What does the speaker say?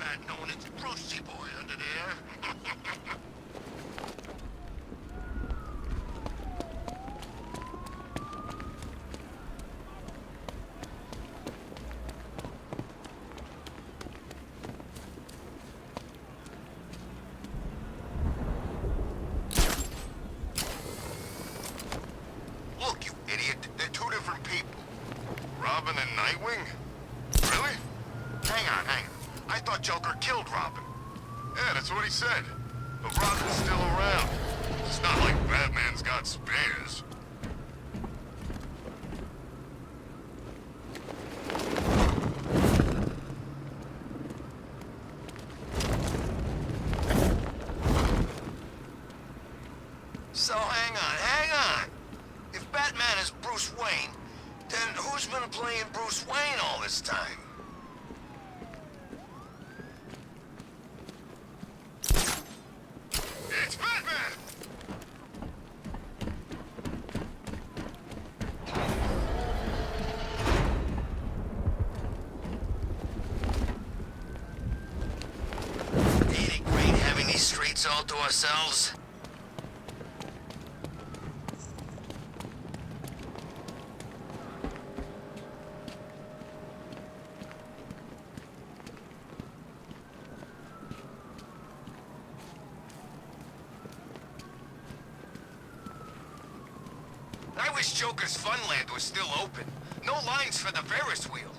bad knowing it's Brucey boy under there. Look, you idiot. They're two different people. Robin and Nightwing? Really? Hang on. I thought Joker killed Robin. Yeah, that's what he said. But Robin's still around. It's not like Batman's got spares. So hang on. If Batman is Bruce Wayne, then who's been playing Bruce Wayne all this time? It's Batman! Ain't it great having these streets all to ourselves? I wish Joker's Funland was still open. No lines for the Ferris wheel.